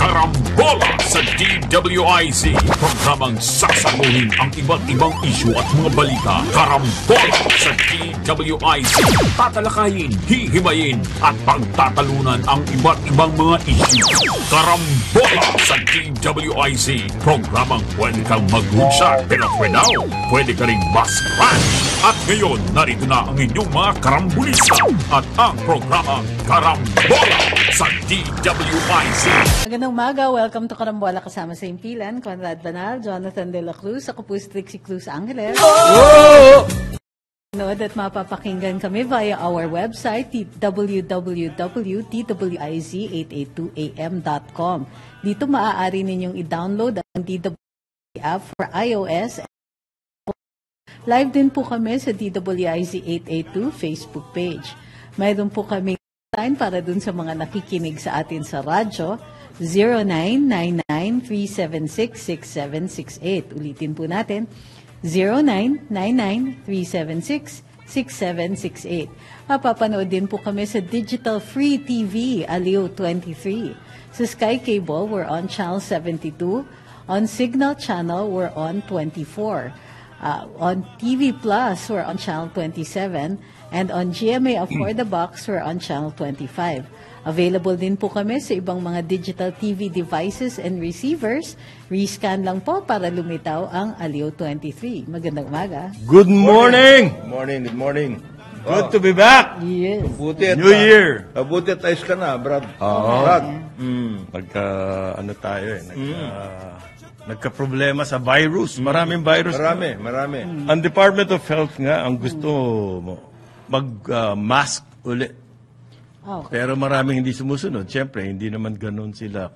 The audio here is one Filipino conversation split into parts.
Karambola sa DWIZ. Programang sasaguhin ang iba't ibang isyu at mga balita. Karambola sa DWIZ. Tatalakayin, hihimayin at pagtatalunan ang iba't ibang mga isyu. Karambola sa DWIZ. Programang pwede kang mag-good pero for now, pwede ka rin mas-crash. At ngayon, narito na ang inyong mga karambulista at ang programa Karambola sa DWIZ. Magandang umaga. Welcome to Karambola kasama sa impilan. Conrad Banal, Jonathan De La Cruz. Ako po si Trixie Cruz Angeles. Oh! Nood at mapapakinggan kami via our website www.twiz882am.com. Dito maaari ninyong i-download ang DWIZ app for iOS. Live din po kami sa DWIZ 882 Facebook page. Mayroon po kami line para dun sa mga nakikinig sa atin sa radyo, 0999-376-6768. Ulitin po natin, 0999-376-6768. Mapapanood din po kami sa Digital Free TV, Aliw 23. Sa Sky Cable, we're on Channel 72. On Signal Channel, we're on 24. On TV Plus, we're on Channel 27. And on GMA For the Box, we're on Channel 25. Available din po kami sa ibang mga digital TV devices and receivers. Rescan lang po para lumitaw ang Aliw 23. Magandang umaga. Good morning! Good morning, good morning. Good to be back! Yes. Mabuti at, New Year! Mabuti at ayos ka na, Brad. Oo. Brad. Ano tayo nagka-problema sa virus. Maraming virus. Marami. Ang Department of Health nga, ang gusto mag-mask ulit. Okay. Pero maraming hindi sumusunod. Siyempre, hindi naman ganun sila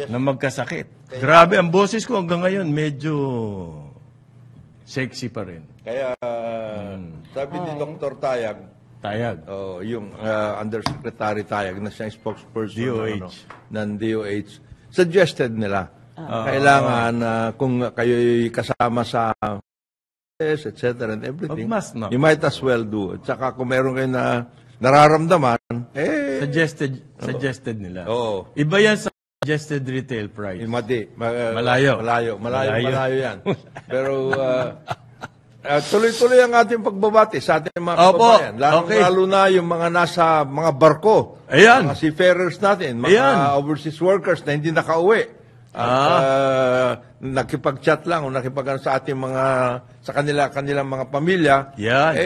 na magkasakit. Grabe, ang boses ko hanggang ngayon, medyo sexy pa rin. Kaya, sabi ni Dr. Tayag, yung Undersecretary Tayag na siyang spokesperson ng DOH, suggested nila. Kailangan kung kayo'y kasama sa etc. and everything, you might as well do. At saka kung meron kayo na nararamdaman, Suggested nila. Oo. Iba yan sa suggested retail price. Malayo yan. Pero tuloy-tuloy ang ating pagbabati sa ating mga kababayan. Lalo na yung mga nasa mga barko. Ayan. Mga seafarers natin, mga overseas workers na hindi nakauwi. At nakipag-chat lang o sa ating mga sa kanilang mga pamilya. Yan.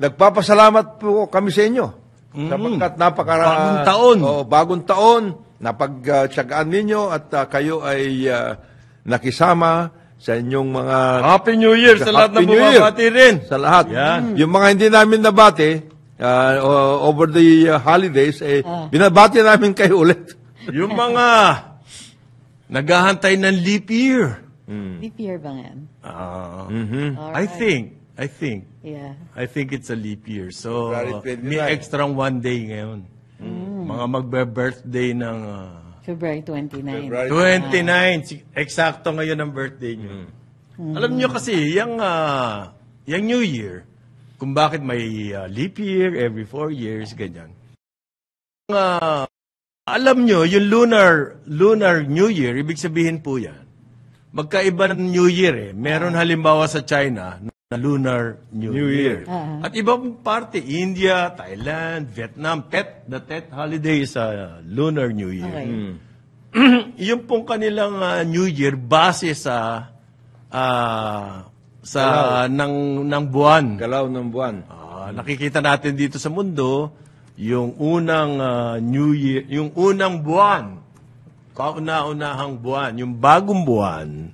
Nagpapasalamat po kami sa inyo. Sapagkat bagong taon. Bagong taon, napagtyagaan ninyo at kayo ay nakisama sa inyong mga... Happy New Year sa lahat ng bumabati rin. Sa lahat. Yan. Yung mga hindi namin nabati, over the holidays, binabati namin kayo ulit. Yung mga naghahantay ng leap year. Leap year ba yan? I think. Yeah. I think it's a leap year. So, February 29. may extra one day ngayon. Mga magbe-birthday ng... February 29. 29. Eksakto ngayon ang birthday niyo. Alam niyo kasi, yung New Year, kung bakit may leap year every 4 years, ganyan. Alam niyo, yung lunar New Year, ibig sabihin po yan, magkaiba ng New Year eh. Meron halimbawa sa China na lunar New Year. At ibang parte, India, Thailand, Vietnam, the Tet holiday is a lunar New Year. Okay. Yung pong kanilang New Year base sa ng buwan. Galaw ng buwan. Nakikita natin dito sa mundo yung unang New Year, yung unang buwan, kauna-unahang buwan, yung bagong buwan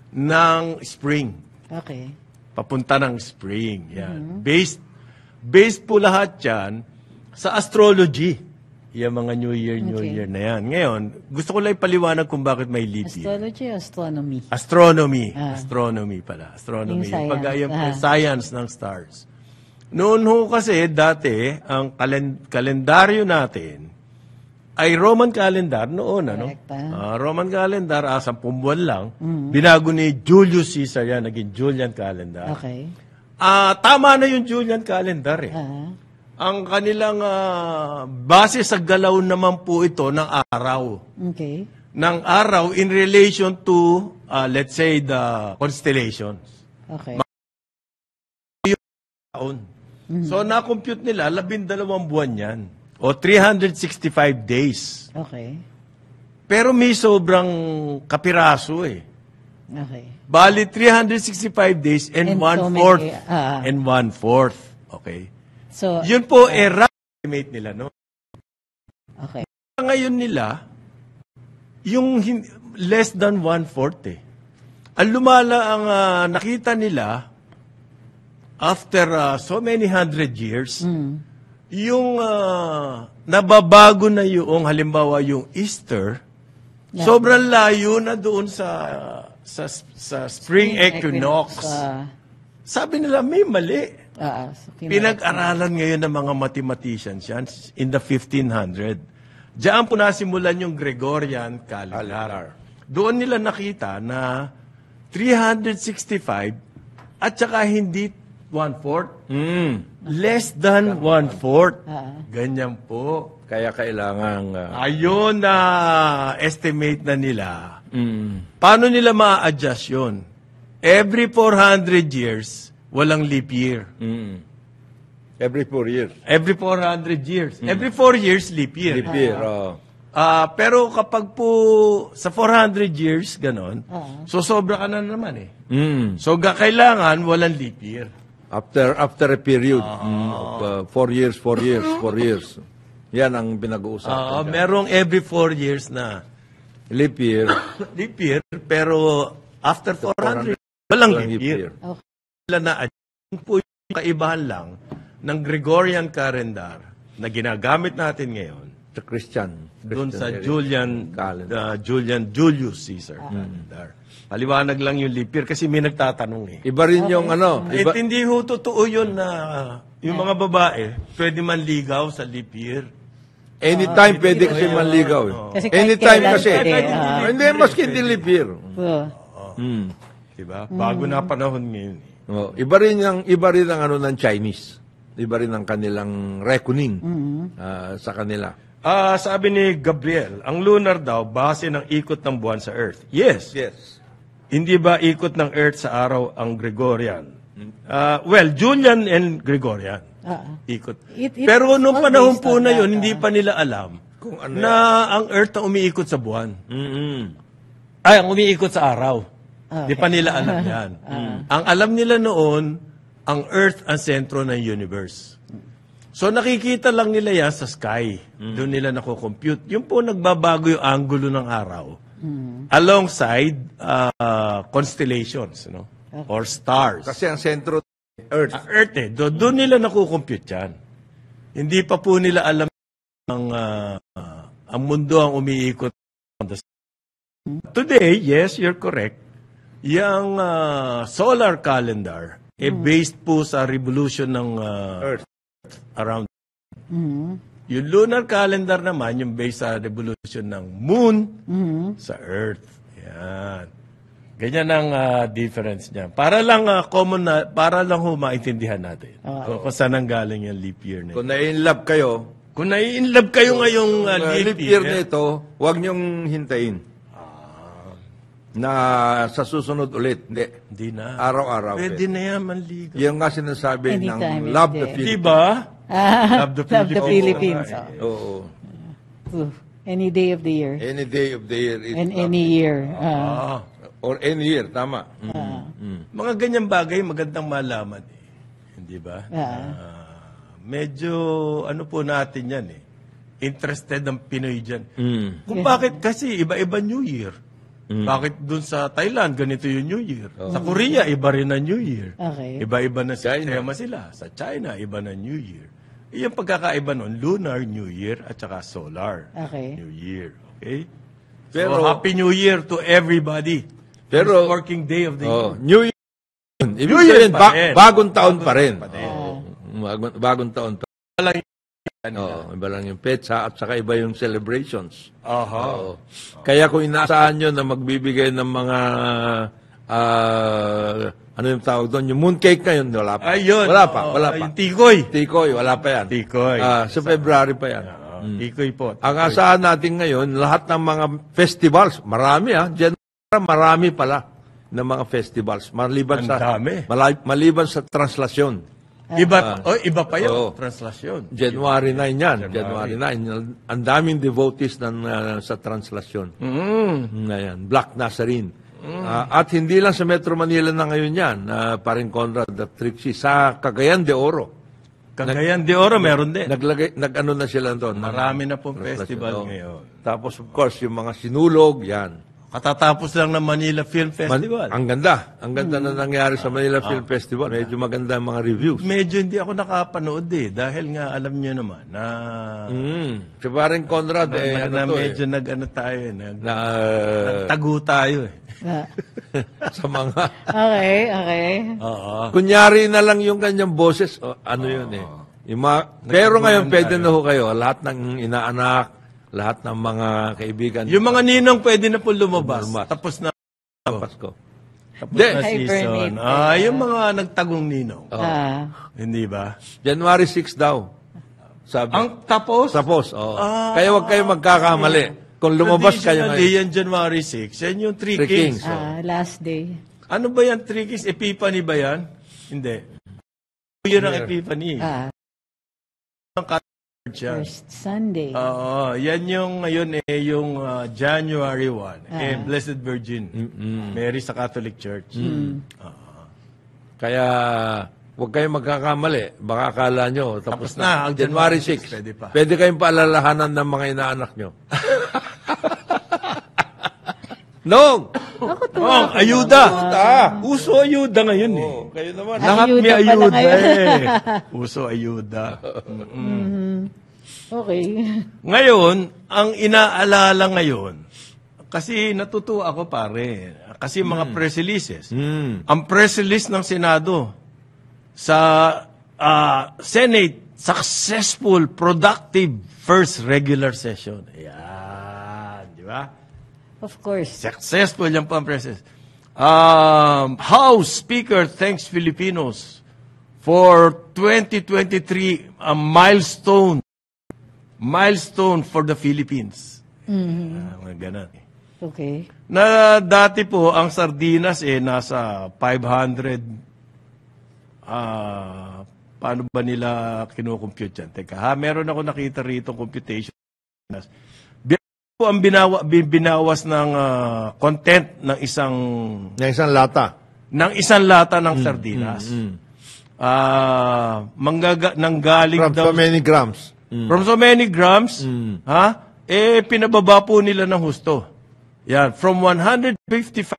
ng spring. Okay. Papunta ng spring. Yan. Based po lahat yan sa astrology. Yung mga New Year na yan. Ngayon, gusto ko lang ipaliwanag kung bakit may leap year. Astrology o astronomy? Astronomy pala. Astronomy. Yung Science ng stars. Noon ho kasi, dati, ang kalendaryo natin ay Roman calendar noon, Roman calendar, 10 buwan lang. Binago ni Julius Caesar yan, naging Julian calendar. Okay. Tama na yung Julian calendar eh. Ang kanilang base sa galaw naman po ito ng araw. Okay. Ng araw in relation to, let's say, the constellations. Okay. So, na-compute nila, 12 buwan yan. O 365 days. Okay. Pero may sobrang kapiraso eh. Okay. Bali, 365 days and And so one-fourth. many, And one-fourth. Okay. So, Yun po, rough estimate nila, no? okay. Ngayon nila, yung less than one-fourth eh. Ang lumala ang nakita nila, after so many hundred years, yung nababago na yung, halimbawa yung Easter, sobrang layo na doon sa spring equinox. Sabi nila, may mali. So Pinag-aralan ngayon ng mga mathematicians yan in the 1500. Diyan po nasimulan yung Gregorian calendar. Doon nila nakita na 365 at saka hindi one-fourth. Less than one-fourth. Ganyan po. Kaya kailangan... Ayun na estimate na nila. Paano nila ma-adjust yun? Every 400 years, walang leap year. Every 4 years. Every 400 years. Every 4 years, leap year. Leap year, Pero kapag po sa 400 years, ganon, so sobra ka na naman eh. So kailangan walang leap year. After a period of 4 years, 4 years, 4 years. Yan ang pinag-uusapan. Merong every 4 years na Leap year. leap year, pero after 400, walang leap year. Sila na yun po yung kaibahan lang ng Gregorian calendar na ginagamit natin ngayon The Christian doon sa calendar. Julius Caesar calendar. Paliwanag lang yung leap year kasi may nagtatanong eh. Iba rin yung Hindi ho totoo yun na yung mga babae pwede man ligaw sa leap year. Anytime pwede kasi manligaw. Kasi kahit Anytime kailan kasi. pwede, Hindi, maski hindi leap year. Diba? Bago na panahon ngayon. Iba rin ang ng Chinese. Iba rin ang kanilang reckoning sa kanila. Sabi ni Gabriel, ang lunar daw base ng ikot ng buwan sa Earth. Yes. Yes. Hindi ba ikot ng Earth sa araw ang Gregorian? Well, Julian and Gregorian. Ikot. Pero noong panahon po na yun, hindi pa nila alam Kung ano na ang Earth ang umiikot sa buwan. Ay, ang umiikot sa araw. Hindi pa nila alam yan. Ang alam nila noon, ang Earth ang sentro ng universe. So nakikita lang nila yan sa sky. Doon nila nakocompute. Yung po nagbabago yung angulo ng araw. Alongside constellations, no? Or stars. Kasi ang sentro Earth. Earth eh. Doon nila nakukompute yan. Hindi pa po nila alam ang mundo ang umiikot. Today, yes, you're correct. Yung solar calendar based po sa revolution ng Earth around. Yung lunar calendar naman, yung based sa revolution ng moon sa Earth. Yan. Ganyan ang difference niya. Para lang common na, para lang maintindihan natin kung saan ang galing yung leap year na. Kung na-inlove kayo, Kung nai-inlove kayo ngayong leap year na ito, huwag niyong hintayin. Na sa susunod ulit. Hindi na. Araw-araw. Pwede na yan, manligaw. Yung nga sinasabi Anytime, ng Love the hindi. Philippines. Diba? Love the Philippines. Oo. Any day of the year. Any day of the year. And any year. Or any year, tama. Mga ganyang bagay, magandang malaman. Hindi ba? Medyo, ano po natin yan eh. Interested ang Pinoy dyan. Kung bakit kasi iba-iba New Year. Bakit dun sa Thailand, ganito yung New Year. Sa Korea, iba rin ang New Year. Okay. Iba-iba na sistema sila. Sa China, iba na New Year. Yung pagkakaiba nun, lunar New Year at saka solar New Year. Okay? Pero, so, Happy New Year to everybody. Pero, First working day of the year. New Year. Ibig New Year sabihin, pa rin. bagong taon pa rin. Bagong taon pa rin. Iba lang yung petsa at saka iba yung celebrations. Kaya kung inaasahan nyo na magbibigay ng mga ano yung tawag doon? Yung mooncake na yun, wala pa. Ayun. Wala pa. Yung tikoy. Tikoy, wala pa yan. Tikoy. Sa February pa yan. Tikoy po. Ang asahan natin ngayon, lahat ng mga festivals, marami January, marami pala ng mga festivals. Maliban Ang dami. maliban sa translasyon. Iba pa yun. Oo. Translasyon. January 9 yan. January 9. Ang daming devotees sa translasyon. Ngayon, Black Nazarene. At hindi lang sa Metro Manila na ngayon yan, paring Conrad at Trixie, sa Cagayan de Oro. Cagayan de Oro, meron din. Nag-ano na sila doon. Marami na pong festival ngayon. Tapos, of course, yung mga sinulog, yan. Katatapos lang ng Manila Film Festival. Ang ganda. Ang ganda na nangyari sa Manila Film Festival. Medyo maganda ang mga reviews. Medyo hindi ako nakapanood dahil nga alam niyo naman na Si paring Conrad, medyo nagtago tayo sa mga... Okay. Oo. Kunyari na lang yung kanyang boses, yun pero ngayon, pwede na ho kayo, lahat ng inaanak, lahat ng mga kaibigan. Yung mga ninong pwede na po lumabas. Tapos na Pasko. tapos na season. Hibernate. Yung mga nagtagong ninong. Hindi ba? January 6 daw. Sabi. Ang tapos? Tapos, kaya huwag kayo magkakamali. Kung lumabas kayo traditionally, yan January 6. Yan yung Three Kings. Last day. Ano ba yan, Three Kings? Epiphany ba yan? Hindi. Yun ang Epiphany. First Sunday. Oo, yan yung ngayon yung January 1. Blessed Virgin Mary sa Catholic Church. Kaya, huwag kayong magkakamali. Baka akala nyo, tapos na. January 6. Pwede pa. Pwede kayong paalalahanan ng mga inaanak nyo. Nong! Ako to. Ayuda! Uso ayuda ngayon Kayo naman. Lahat may Ayuda pala ayuda Uso ayuda. Okay. Ngayon, ang inaalala ngayon, kasi natutuwa ako pare, kasi mga press releases. Ang press release ng Senado sa Senate, successful, productive first regular session. Ayan, di ba? Of course. Successful yan po ang press release. House Speaker thanks Filipinos for 2023 a milestone for the Philippines. Ganun. Okay. Na dati po, ang sardinas nasa 500. Paano ba nila kinukompute yan? Teka, meron ako nakita rito computation. Po ang binawas ng content ng isang lata. ng sardinas. Nanggaling From so many grams. From so many grams, pinababa po nila ng husto. Yan, from 155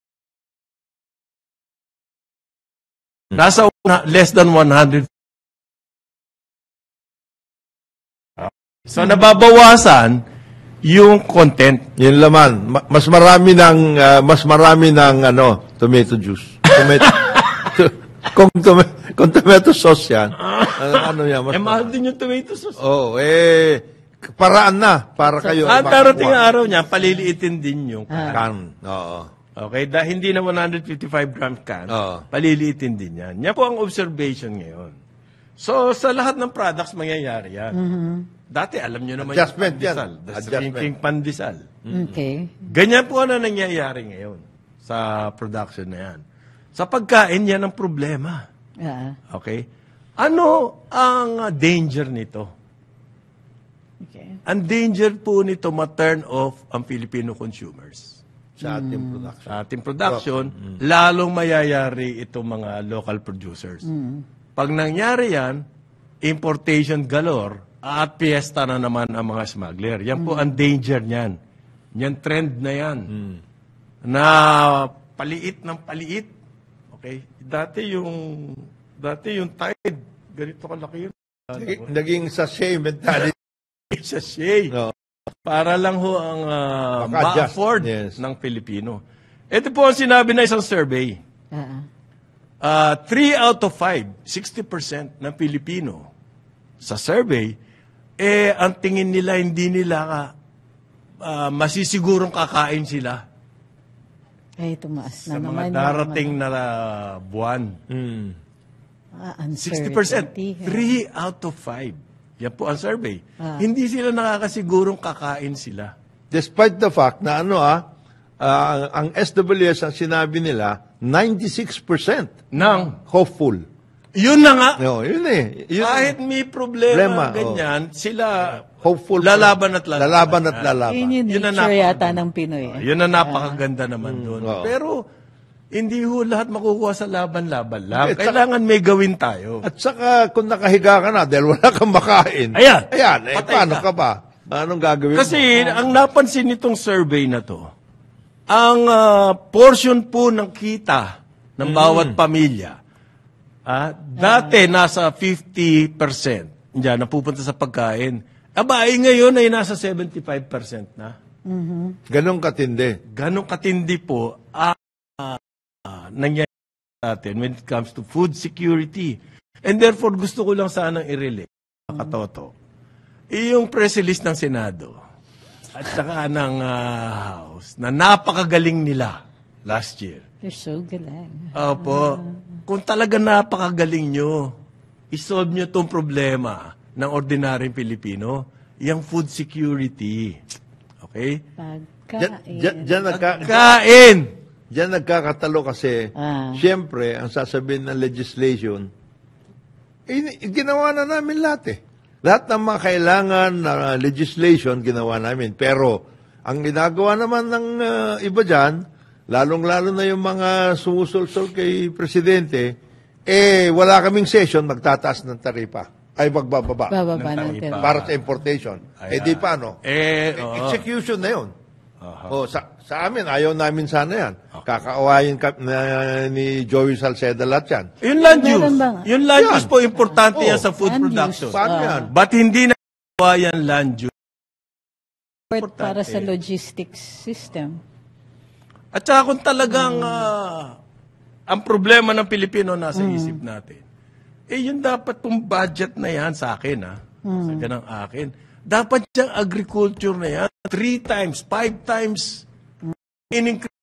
nasa less than 100. So nababawasan yung content. Yung laman, mas marami ng tomato juice. Kung tomato sauce yan, mahal din yung tomato sauce. Paraan na para kayo. Ang darating na araw niya, paliliitin din yung can. Oo. Okay, hindi na 155 gram can, paliliitin din yan. Yan po ang observation ngayon. So, sa lahat ng products, mangyayari yan. Dati, alam nyo naman Adjustment yung pandesal. yan. The Adjustment. shrinking pandesal. Okay. Ganyan po na nangyayari ngayon sa production na yan. Sa pagkain, yan ang problema. Okay? Ano ang danger nito? Okay. Ang danger po nito ma-turn off ang Filipino consumers. Sa ating production. Sa ating production, lalong mayayari itong mga local producers. Pag nangyari yan, importation galore, at piyesta na naman ang mga smuggler. Yan po ang danger niyan. Yan trend na yan. Na paliit ng paliit. Okay? Dati yung Tide, ganito kalaki yun. Naging sachet mentality. Sachet. No. Para lang ho ang Maka-adjust. ma-afford Yes. ng Pilipino. Ito po ang sinabi na isang survey. 3 out of 5, 60% ng Pilipino sa survey, ang tingin nila, hindi nila masisigurong kakain sila. tumaas na sa naman. mga darating na buwan. 60%. 3 out of 5. Yan po ang survey. Hindi sila nakakasigurong kakain sila. Despite the fact na ang SWS ang sinabi nila, 96% hopeful. Yun na nga. No, yun eh. Yun, Kahit may problema, ganyan, sila hopeful. lalaban at lalaban. Lalaban at lalaban. Yun Yun ang nature yata ng Pinoy. Yun ang napakaganda naman doon. Oo. Pero, hindi ho lahat makukuha sa laban-laban lang. Kailangan may gawin tayo. At saka, kung nakahiga ka na dahil wala kang makain. Ayan. Patay paano ka ba? Anong gagawin Kasi, ang napansin nitong survey na to, ang portion po ng kita ng bawat pamilya, dati nasa 50%. Diyan, napupunta sa pagkain. Ngayon ay nasa 75% na. Ganong katindi. Ganong katindi po nangyayari natin when it comes to food security. And therefore, gusto ko lang sanang i-relate, Katoto, yung press release ng Senado at saka ng House na napakagaling nila last year. They're so galing. Opo. Kung talaga napakagaling nyo, isolve nyo itong problema ng ordinaryong Pilipino, yung food security. Okay? Pagkain. Kain! Diyan nagkakatalo kasi, siyempre, ang sasabihin ng legislation, ginawa na namin lahat eh. Lahat ng mga kailangan na legislation, ginawa namin. Pero, ang ginagawa naman ng iba dyan, lalong-lalo na yung mga sumusulsol kay Presidente, wala kaming session, magtataas ng taripa. Ay, magbababa. Bababa ng taripa. Para sa importation. Di paano? Execution na yun. Sa amin, ayaw namin sana yan. Kakaawayin ni Joey Salceda lahat yan. Yung land use. Yung land use po, importante yan sa food land production. use. Paano yan? Ba't hindi na yan land use? Para sa logistics system. At saka kung talagang ang problema ng Pilipino nasa isip natin, yun dapat pong budget na yan sa akin, sa ganang akin. Dapat yung agriculture na yan, 3 times, 5 times, in-increase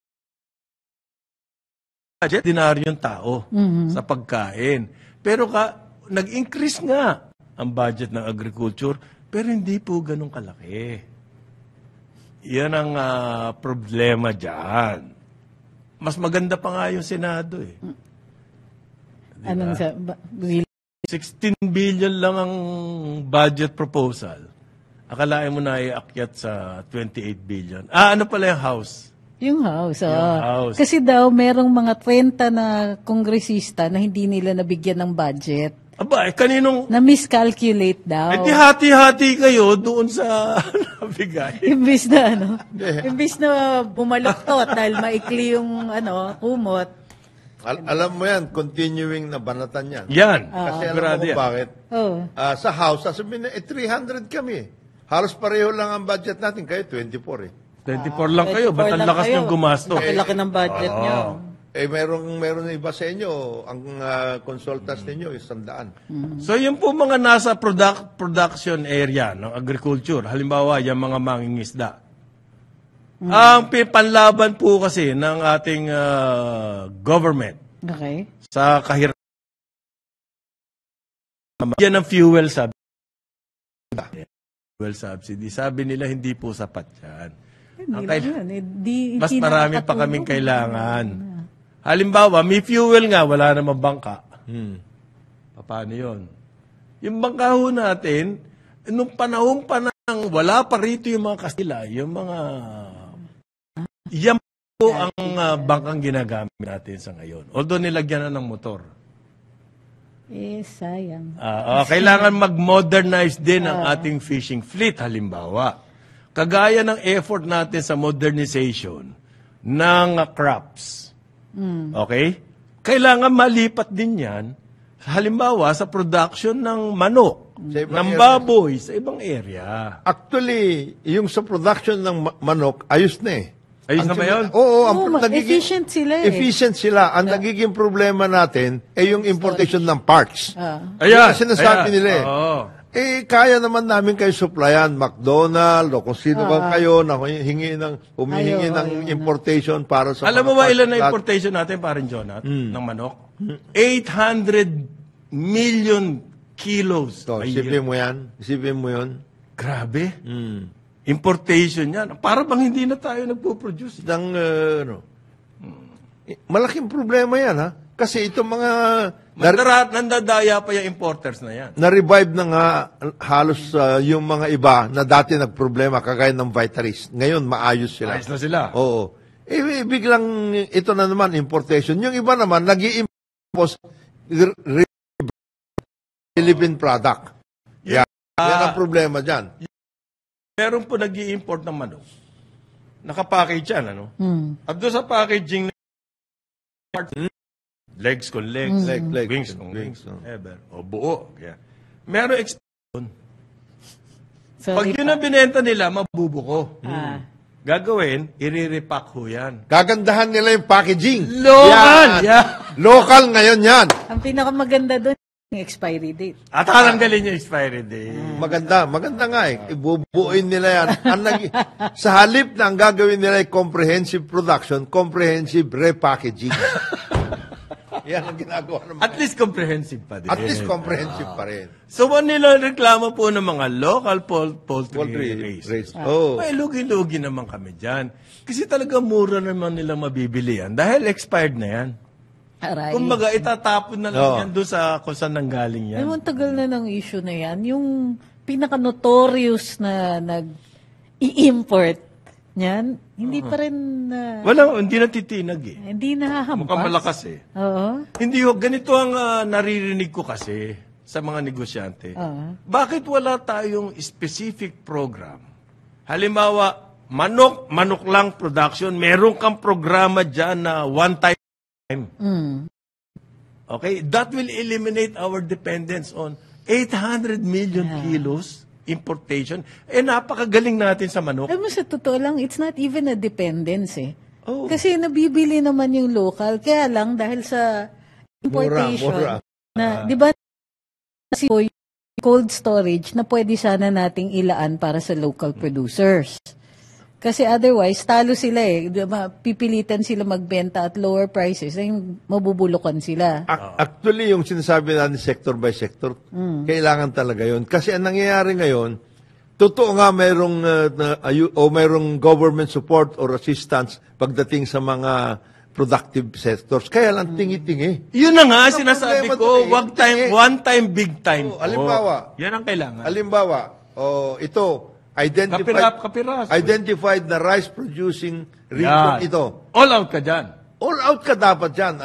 budget, dinaryong tao sa pagkain. Pero nag-increase nga ang budget ng agriculture, pero hindi po ganun kalaki. Yan ang problema dyan. Mas maganda pa nga yung Senado eh. Anong 16 billion lang ang budget proposal. Akalain mo na iakyat sa 28 billion. Ano pala yung House? Yung House. House. Kasi daw, merong mga 30 na kongresista na hindi nila nabigyan ng budget. Kaninong... Na-miscalculate daw. di hati-hati kayo doon sa nabigay. Imbis na bumaluktot dahil maikli yung kumot. Alam mo yan, continuing na banatan yan. Yan. Kasi alam mo kung bakit? Sa House, sasabihin na, 300 kami. Halos pareho lang ang budget natin. Kayo, 24 eh. 24 lang kayo. Ba't ang lakas niyong gumasto? Laki ng budget niyo. Meron iba sa inyo, ang consultants ninyo, 100. So, yun po mga nasa production area ng agriculture. Halimbawa, yung mga mangingisda. Ang panlaban po kasi ng ating government sa kahirapan. Yan ang fuel subsidy. Sabi nila, hindi po sapat yan. Mas marami pa kaming kailangan. Halimbawa, may fuel nga, wala namang bangka. Paano yun? Yung bangka ho natin, nung panahong wala pa rito yung mga Kastila, yung mga... Yan po ang bangkang ginagamit natin sa ngayon. Although nilagyan na ng motor. Sayang. Kailangan mag-modernize din ang ating fishing fleet, halimbawa. Kagaya ng effort natin sa modernization ng crops. Okay? Kailangan malipat din yan, halimbawa, sa production ng manok, ng baboy, sa ibang area. Actually, yung sa production ng manok, ayos na eh. Ayos na ba yun? Oo. Efficient sila eh. Efficient sila. Ang nagiging problema natin ay yung importation ng parts. Ayan. Yung sinasabi nila eh. Kaya naman namin kayo supplyan, McDonald, o kung sino ba kayo na humihingi ng importation para sa Alam mo ba ilan na lahat? importation natin, parin Jonat, ng manok? 800 million kilos So, a year. isipin mo yun. Grabe. Importation yan. Para bang hindi na tayo nagpo-produce. Malaking problema yan, ha? Kasi itong mga Nandadaya pa yung importers na yan. na-revive na nga halos yung mga iba na dati nagproblema kagaya ng Vitaris. Ngayon, maayos sila. Ayos na sila. Oo. Biglang ito na naman, importation. Yung iba naman, nag-i-impose Philippine product. Yan ang problema dyan. Meron po nag-i-import ng manok. Nakapackage yan, ano? At doon sa packaging legs con legs, wings con wings, ever. O buo. Kaya. Meron expiration. So, Pag yun ang binenta nila, mabubuko. Gagawin, i-repack ho yan. Gagandahan nila yung packaging. Local! Yan. Yeah. Local ngayon yan. ang pinakamaganda doon, yung expiry date. At tanggalin yung expiry date. Maganda nga eh. Ibubuuin nila yan. Sa halip na ang gagawin nila ay comprehensive production, comprehensive repackaging. Yan ang ginagawa naman. At least comprehensive pa din. At least comprehensive pa rin. So, nila reklamo po ng mga local poultry Poultry races. race. Oh. Ay, lugi-lugi naman kami dyan. Kasi talaga mura naman nila mabibili yan. Dahil expired na yan. Aray. Kumbaga, itatapon na lang yan doon sa kung saan nanggaling yan. Ay, tagal na ng issue na yan. Yung pinaka-notorious na nag-i-import niyan, hindi pa rin Hindi na titinag eh. hindi nahahampas. Mukhang malakas eh. Oo. Hindi ho, ganito ang naririnig ko kasi sa mga negosyante. Bakit wala tayong specific program? Halimbawa, manok lang production, meron kang programa dyan na one time. Okay? That will eliminate our dependence on 800 million kilos importation. Napakagaling natin sa manok. Alam mo, sa totoo lang, it's not even a dependence eh. Oh. Kasi nabibili naman yung local. Kaya lang, dahil sa importation, Mura. na, di ba, kasi yung cold storage na pwede sana nating ilaan para sa local producers. Kasi otherwise, talo sila eh. Diba, pipilitan sila magbenta at lower prices, ay mabubulukan sila. Actually, yung sinasabi natin sector by sector, kailangan talaga yon. Kasi ang nangyayari ngayon, totoo nga mayroong government support or assistance pagdating sa mga productive sectors. Kaya lang tingi-tingi. Yun na nga, sinasabi ko, problema one time, big time. Halimbawa, yan ang kailangan. Ito, Kapiras. identified na rice-producing region ito. All out ka dyan. All out ka dapat dyan.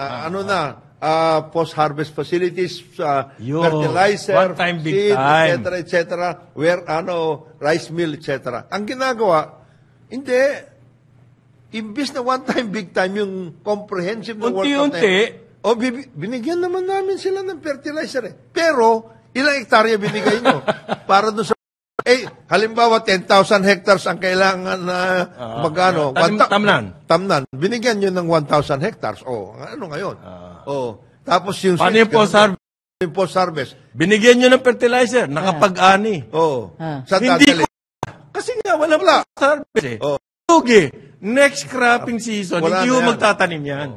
Post-harvest facilities, fertilizer, one time, big seed, time. etc., where, rice mill, etc. Ang ginagawa, hindi, imbis na one time, big time, yung comprehensive na Unti-unti. Binigyan naman namin sila ng fertilizer eh. Pero, ilang hektarya binigay nyo? Para doon sa halimbawa, 10,000 hectares ang kailangan na magkano? Tamnan. Binigyan nyo ng 1,000 hectares. Ano ngayon? Tapos yung... Paano yung post-harvest? Yung post-harvest. Binigyan nyo ng fertilizer, nakapag-ani. Sa Hindi ko. Kasi nga, wala post-harvest eh. Lugi. Next cropping season, hindi mo magtatanim yan.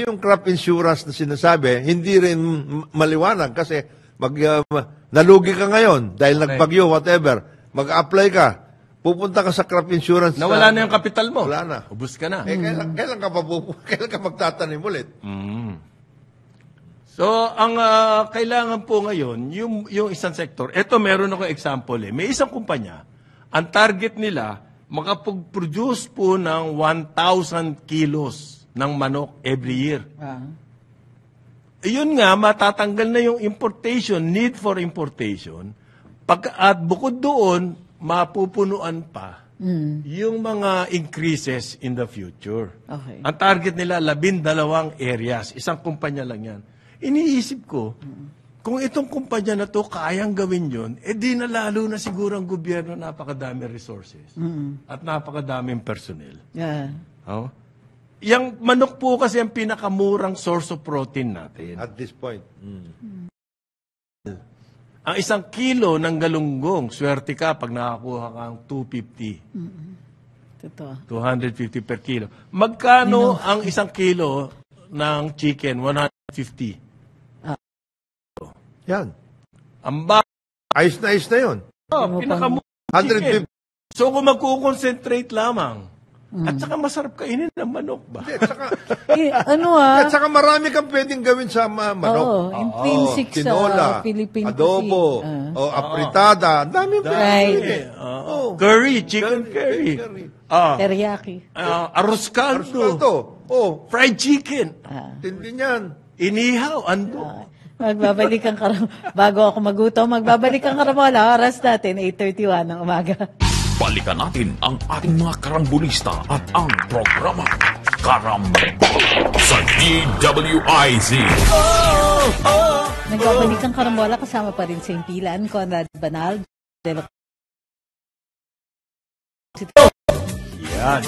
Yung crop insurance na sinasabi, hindi rin maliwanag kasi nalugi ka ngayon dahil nagbagyo, whatever. Mag-apply ka. Pupunta ka sa crop insurance. Nawala na yung kapital mo. Wala na. Ubus ka na. Kailan ka magtatanim ulit? So, ang kailangan po ngayon, yung isang sektor, eto meron ako example eh. May isang kumpanya, ang target nila, makapag-produce po ng 1,000 kilos ng manok every year. Yun nga, matatanggal na yung importation, need for importation. At bukod doon, mapupunuan pa yung mga increases in the future. Okay. Ang target nila, 12 areas. Isang kumpanya lang yan. Iniisip ko, kung itong kumpanya na to kayang gawin yun, di na lalo na siguro ang gobyerno napakadami resources at napakadaming personnel. Yeah. Yang manok po kasi ang pinakamurang source of protein natin. At this point. Ang 1 kilo ng galunggong, swerte ka pag nakakuha kang 250. Totoo. 250 per kilo. Magkano ang 1 kilo ng chicken? 150. Yan. Ang ba? Ayos na yun. Pinakamura 150. So kung magkukonsentrate lamang, at saka masarap kainin ng manok ba? At saka, At at saka marami kang pwedeng gawin sa manok. Oo, intrinsic sa tinola, Philippine adobo, cuisine. o apritada. Ang dami pwedeng Right. gawin. Curry, chicken curry. Teriyaki. Arroz caldo. Kaldo. Fried chicken. Tindi niyan. Inihaw, ando. Magbabalik ang bago ako magutom, magbabalik ang karamola. Oras natin, 8:31 ng umaga. Balikan natin ang ating mga karambulista at ang programa Karambola sa DWIZ. Nagbabalik ang karambola, kasama pa rin sa Impilan, Conrad Banal, Yan.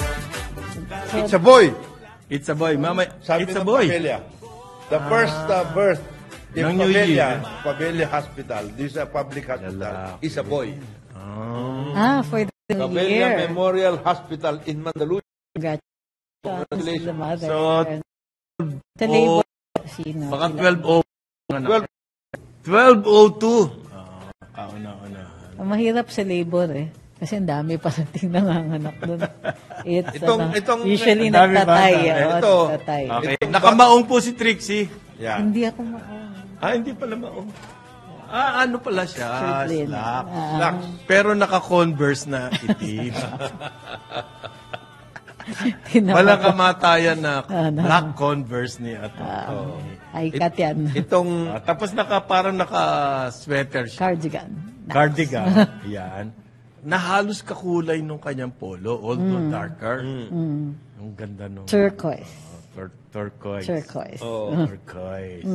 It's a boy. It's a boy. Mama, Sabi it's a ng boy. Pabella. The first birth in Ng New Year. Pabella Hospital. This is a public hospital. Is a boy. for the New Pabella Year. Memorial Hospital in Mandaluyong. Congratulations to the mother. So, Sa labor, sino? Baka 12:02. 12:02. Kauna-una. Ang mahirap sa labor Kasi ang dami pa nating nanganganak doon. Usually ang dami nagtatay. bata. Ito. Nagtatay. Okay. Nakamaong po si Trixie. Yan. Hindi ako Hindi pala maong. Ano pala siya? Shirtless. Slack. Slacks. Pero naka-Converse na itim. Walang kamatayan na black Converse ni Ato. Ay, kat yan. Tapos parang naka-sweater siya. Cardigan. Cardigan. Yan. Na halos kakulay nung kanyang polo, although darker. Ang ganda nung... Turquoise. Turquoise. Turquoise. Turquoise.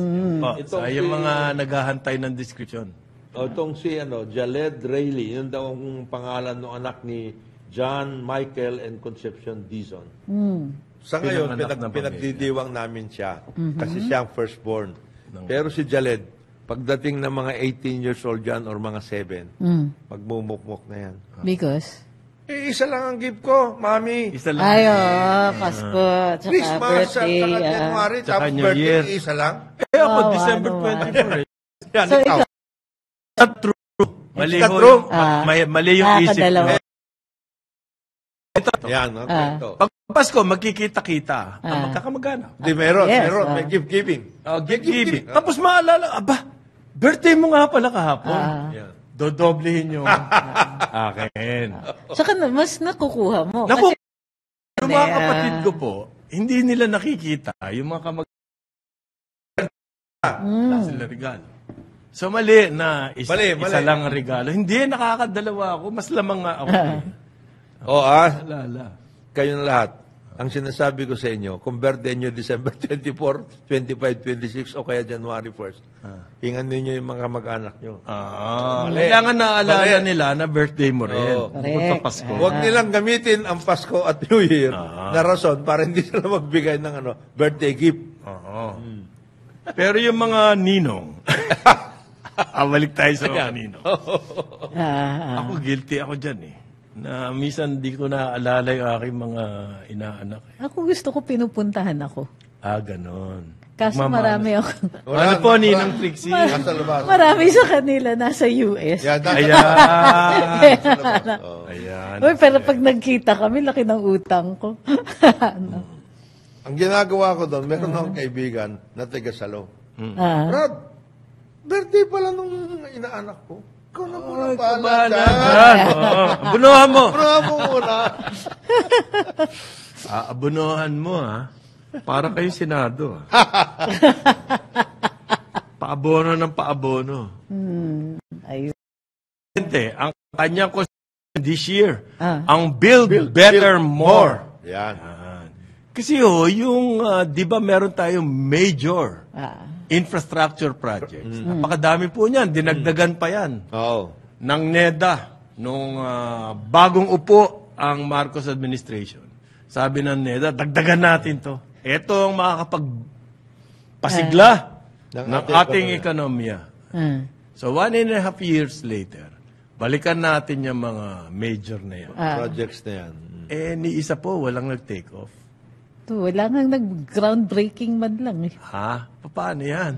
So, yung mga naghahantay ng description. Itong si Jaled Rayleigh, yun daw ang pangalan ng anak ni John, Michael, and Concepcion Dizon. Sa ngayon, Pinanganak na pinagdidiwang namin siya kasi siya ang firstborn. Pero si Jaled, pagdating ng mga 18 years old yan or mga 7, magmumukmuk na yan. Because? Isa lang ang gift ko, Mami. Isa lang. Pasko, tsaka Christmas, birthday. saka January, Tsaka tapos New birthday, Year. isa lang. Ako, Oh, December ano, 24. Yan, So, ikaw. Not true. Mali Not ho. true? Mali yung isip Nakakadalawa. mo. Yan, okay, ito. Pag Pasko, magkikita-kita. Ang magkakamagana. Di, meron, Yes, may gift-giving. Gift-giving. Tapos maalala, birthday mo nga pala kahapon. Yan. Dodoblehin yung akin. Saka mas nakukuha mo. Naku, Kasi, yung mga kapatid ko po, hindi nila nakikita yung mga wala sila regalo. So mali na isa lang ang regalo. Hindi, nakakadalawa ako. Mas lamang nga ako. Lala. Kayo na lahat. Ang sinasabi ko sa inyo, kung birthday nyo December 24, 25, 26, o kaya January 1st, hingan ninyo yung mga mag-anak nyo. Kailangan naalala nila na birthday mo rin. Bukod sa Pasko. Huwag nilang gamitin ang Pasko at New Year na rason para hindi sila magbigay ng birthday gift. Pero yung mga ninong, balik tayo sa mga ninong. Ako guilty ako dyan na minsan di ko naaalala yung aking mga inaanak. Ako gusto ko pinupuntahan ako. Ganon. Kaso marami ako. Ano po, Ninang Trixie? Marami sa kanila nasa US. Ayan. Uy, pero pag nagkita kami, laki ng utang ko. Ang ginagawa ko doon, meron akong kaibigan na taga-Salo. Brad, birthday pala nung inaanak ko. Ikaw na muna bahala dyan. Abunuhan mo. Abunuhan mo muna. Abunuhan mo, Para kayo Senado. Paabono ng paabono. Ayun. Ang kanyang constitution this year, ang Build Better More. Yan. Kasi yung, di ba meron tayong major infrastructure projects. Napakadami po niyan. Dinagdagan pa yan. Ng NEDA, nung bagong upo ang Marcos administration. Sabi ng NEDA, dagdagan natin to. Ito ang makakapagpasigla ng ating ekonomiya. So 1.5 years later, balikan natin yung mga major na yan. Projects na yan. Ni isa po, walang nag-take off. Wala nang nag-groundbreaking man lang. Ha? Paano yan?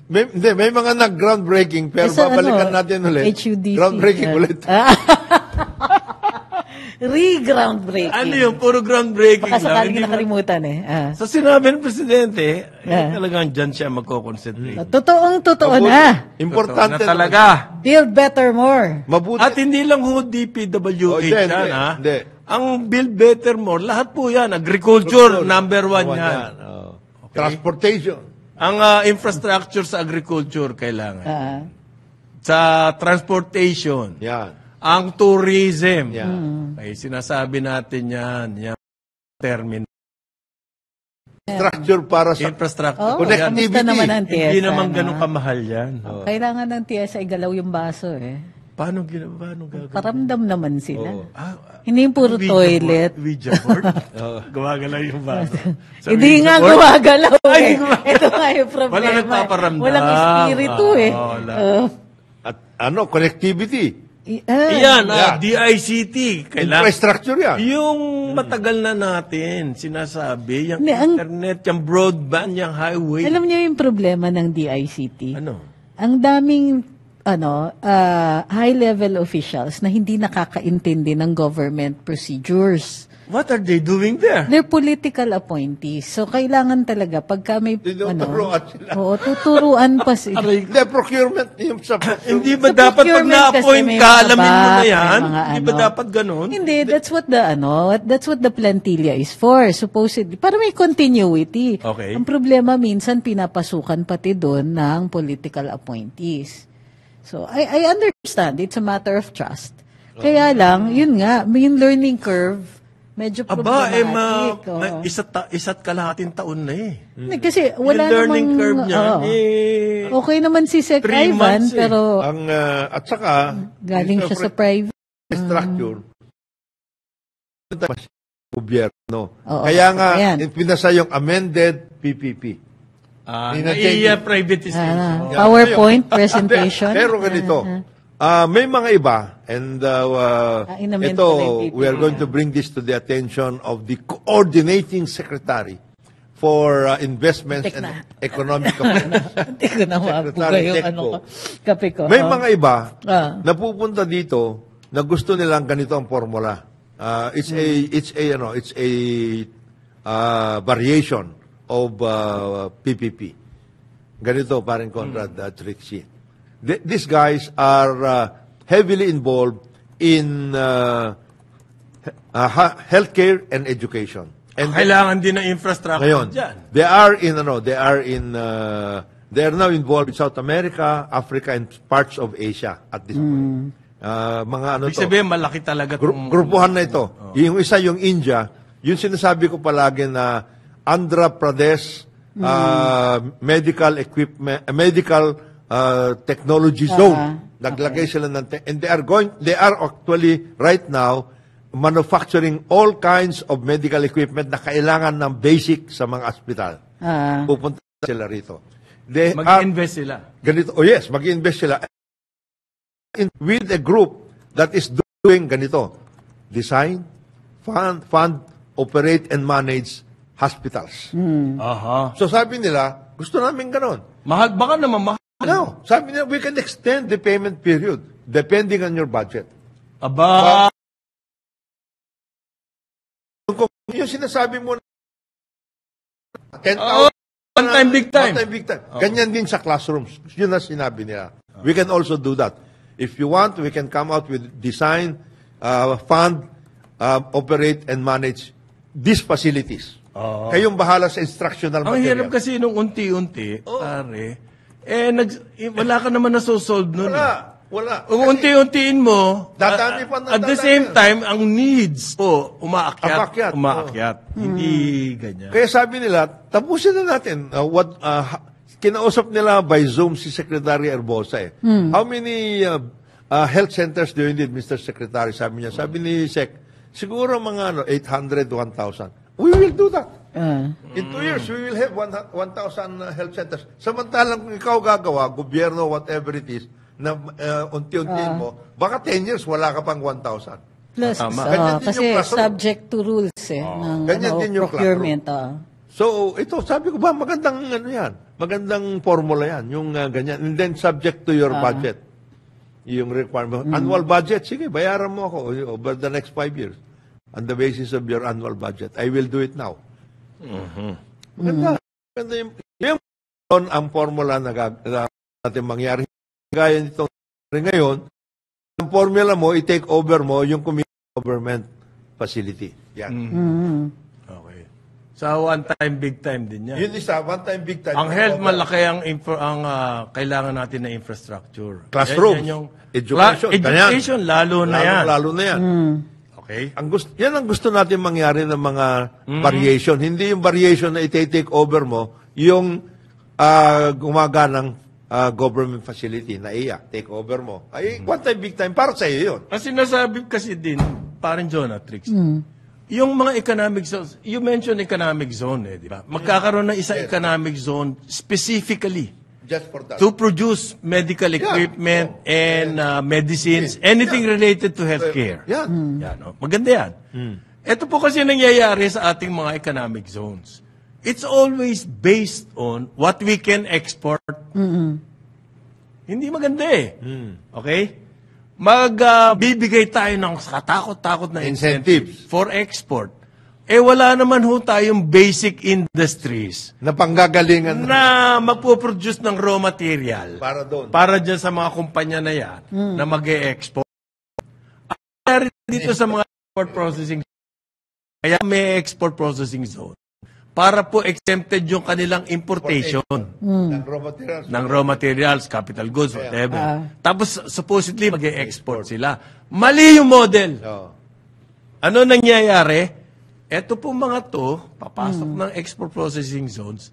May mga nag-groundbreaking, pero Sa babalikan natin ulit. HUDC. Groundbreaking ulit. Re-groundbreaking. Ano yung puro groundbreaking Baka lang? sakaling Hindi mo- nakalimutan eh. Sa sinabi ng Presidente, talagang dyan siya magko-concentrate. Totoong-totoo na. Importante na talaga. Build better more. Mabuti. At hindi lang ho DPWH hindi, yan, ha? hindi. Ang Build Better More, lahat po yan. Agriculture, number one yan. Transportation. Ang infrastructure sa agriculture kailangan. Sa transportation. Yan. Ang tourism. Yan. Ay, sinasabi natin yan. Yan. Terminal. Structure para sa Infrastructure. Oh, Connectivity. kamusta naman ang TSA? Hindi naman no? ganun kamahal yan. Kailangan ng TSA igalaw yung baso eh. Paano gagawin? Paramdam naman sila. Ah, Hindi yung puro toilet. Ouija board? Gumagalaw yung baso. Sa Hindi Ouija nga board? gumagalaw Ay, eh. gumagalaw. Ito nga yung problema. Wala nagpaparamdam. Walang espiritu eh. wala. at connectivity. Iyan, Yan. DICT. Kailangan. Infrastructure yan. Yung matagal na natin, sinasabi, yung Hindi, internet, yung broadband, yung highway. Alam niyo yung problema ng DICT? Ano? Ang daming high-level officials na hindi nakakaintindi ng government procedures. What are they doing there? They're political appointees. So, kailangan talaga, pagka may, Tinuturuan sila. Oo, tuturuan pa sila. Hindi, procurement. Yung sa Hindi ba Sa dapat pag procurement na-appoint kasi may ka, mga alamin mo back, na may yan? mga Hindi ba dapat ganun? Hindi, that's what the plantilla is for, supposedly. Para may continuity. Okay. Ang problema minsan, pinapasukan pati doon ng political appointees. So, I understand. It's a matter of trust. Kaya lang, yun nga, yung learning curve, medyo Aba, problematic. Oo. isa't kalahating taon na eh. Hindi, kasi wala yung learning namang, curve niya, oo. Okay naman si Sec 3 Ivan, months eh. pero at saka, galing siya sa private. structure, gobyerno. Oo, Kaya nga, ayan. pinasa yung amended PPP. Privatization. PowerPoint presentation. Pero ganito, may mga iba, and inamend ito, pala yung PPP. we are going to bring this to the attention of the coordinating secretary for investments Tek and na. economic affairs. Hindi ko na mabuga Secretary yung Tecco. kape ko. May Oo. mga iba Ah. na pupunta dito na gusto nilang ganito ang formula. It's a variation of PPP. Ganito, parang Conrad Trixie. These guys are heavily involved in healthcare and education. And Kailangan din ng infrastructure ngayon, dyan. they are now involved in South America, Africa, and parts of Asia at this point. Mga ano Ibig to, sabihin, malaki talaga itong... grupuhan na ito. Yung isa, yung India, yung sinasabi ko palagi na Andhra Pradesh medical equipment, medical technology zone. Naglagay sila ng and they are actually right now manufacturing all kinds of medical equipment na kailangan ng basic sa mga ospital. Pupunta sila rito. Mag-invest sila. Ganito, yes, mag-invest sila with a group that is doing ganito. Design, fund, operate, and manage hospitals. Aha. So sabi nila, gusto namin ganon. Mahal, baka naman mahal. No, sabi nila, we can extend the payment period depending on your budget. Aba, Kung yung sinasabi mo, 10,000, one time, big time. one time, big time. Ganyan din sa classrooms. Yun na sinabi nila. We can also do that. If you want, we can come out with design, fund, operate, and manage these facilities. Kayong bahala sa instructional Ang material. hirap kasi nung unti-unti, pare, wala ka naman na-solve nun. Wala. Kung unti-untiin mo, Dadami pa ng at the dadami. same time, ang needs po, umaakyat. Umakyat. Hindi ganyan. Kaya sabi nila, tapusin na natin. Kinausap nila by Zoom si Secretary Herbosa eh. How many health centers do you need, Mr. Secretary? Sabi niya. Sabi ni Sec, siguro mga 800 to 1,000. We will do that. In 2 years, we will have 1,000 health centers. Samantalang kung ikaw gagawa, gobyerno, whatever it is, na unti-untiin mo, baka 10 years, wala ka pang 1,000. Plus, Ganyan din kasi yung classroom. subject to rules ng Ganyan din yung procurement. So, ito, sabi ko ba, magandang magandang formula yan, yung ganyan. And then, subject to your budget. Yung requirement. Annual budget, sige, bayaran mo ako over the next 5 years. On the basis of your annual budget. I will do it now. Maganda. Maganda yung ang formula na natin mangyari. Gaya nitong ngayon, ang formula mo, i-take over mo yung community government facility. Yan. Okay. So, one time, big time din yan. Yun isa, one time, big time. Ang health, malaki ang kailangan natin na infrastructure. Classrooms, Yan yung education. Education, lalo na yan. Lalo na yan. Okay. Yan ang gusto natin mangyari ng mga variation. Hindi yung variation na i-take over mo, yung gumaganang government facility na take over mo. Ay, one time, big time, para sa iyo yun. Ang sinasabi kasi din, parang Jonatrix, yung mga economic zones, you mentioned economic zone, di ba? Magkakaroon ng isang economic zone specifically Just for that. to produce medical equipment and medicines, anything related to healthcare. Yan. Yan, oh. Maganda yan. Ito po kasi nangyayari sa ating mga economic zones. It's always based on what we can export. Hindi maganda eh. Okay? Bibigay tayo ng katakot-takot na incentives for export. Eh wala naman ho tayong basic industries Na panggagalingan na magpo-produce ng raw material para doon. para dyan sa mga kumpanya na yan na mag-e-export. Ang nangyari dito sa mga export processing kaya may export processing zone para po exempted yung kanilang importation Ng raw materials. ng raw materials, capital goods, whatever. Tapos supposedly mag-e-export sila. Mali yung model. Oo. Ano nangyayari? Eto po mga to, papasok ng export processing zones,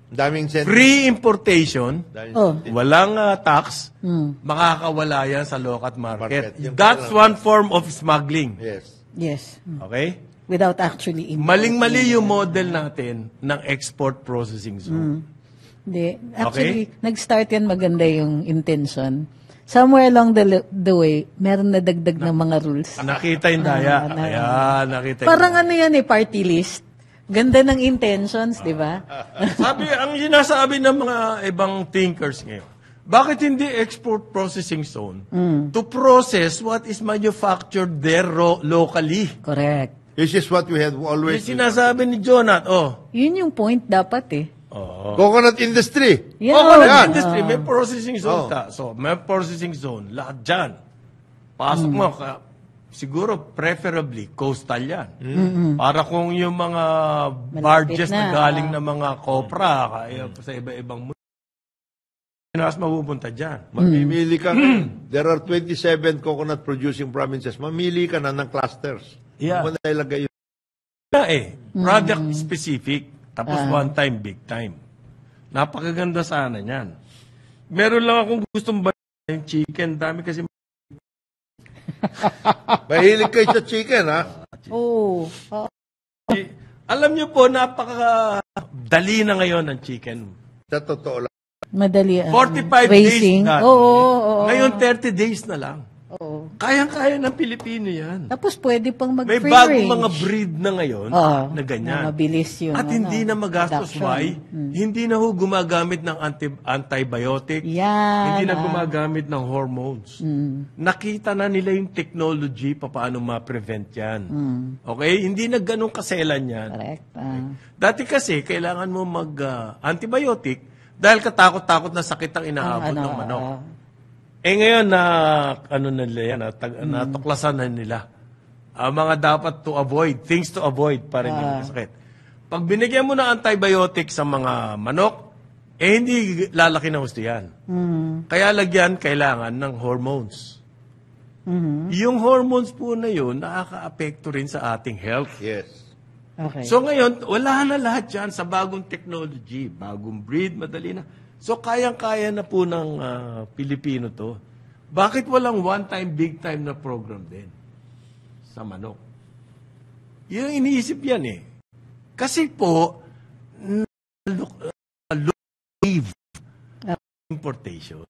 Daming incentive. free importation, Oh. walang tax, makakawala yan sa local market. Market. Yung That's one form of smuggling. Yes. Yes. Okay? Without actually importing. Maling-mali yung model natin ng export processing zone. Hindi. Actually, nag-start yan maganda yung intention. Somewhere along the way, meron na dagdag ng mga rules. Nakita yung daya. Ayan, nakita yung Parang ano yan party list. Ganda ng intentions, di ba? ang sinasabi ng mga ibang thinkers ngayon, bakit hindi export processing zone to process what is manufactured there locally? Correct. This is what we have Yung always... sinasabi ni Jonat, Yun yung point dapat Coconut industry. Yan. Coconut industry, may processing zone ka. So, may processing zone, lahat dyan. Pasok mo, siguro preferably coastal yan. Para kung yung mga barges na galing ng mga kopra, kaya sa iba-ibang mundo, mas mapupunta dyan. Mamimili ka. There are 27 coconut producing provinces. Mamili ka na ng clusters. Yeah. Mo na ilagay yun. Product specific, tapos one time, big time. Napakaganda sana niyan. Meron lang akong gustong yung chicken, dami kasi Mahilig kayo sa chicken, ha? Oh. alam niyo po, napakadali na ngayon ng chicken. Sa totoo lang. Madali. 45 racing. days na. Oo. Ngayon, 30 days na lang. Oo. Kayang-kaya ng Pilipino yan. Tapos pwede pang May mag-free bagong range. mga breed na ngayon na ganyan. Na mabilis yun. At hindi na magastos. production. Why? Hindi na ho gumagamit ng antibiotic. Yan. Hindi na gumagamit ng hormones. Nakita na nila yung technology paano ma-prevent yan. Okay? Hindi na ganun kaselan yan. Correct. Dati kasi, kailangan mo mag-antibiotic dahil katakot-takot na sakit ang inaabot ng manok. Ngayon na nila yan, natuklasan na nila. Ang mga dapat to avoid, things to avoid para hindi masakit. Pag binigyan mo na antibiotic sa mga manok, hindi lalaki na gusto yan. Kaya kailangan ng hormones. Yung hormones po na yun, nakaka-apekto rin sa ating health. Yes. Okay. So ngayon, wala na lahat yan sa bagong technology, bagong breed, madali na. So kayang-kaya na po ng Pilipino to. Bakit walang one-time, big-time na program din sa manok? Yun ang iniisip yan eh. Kasi po, importation.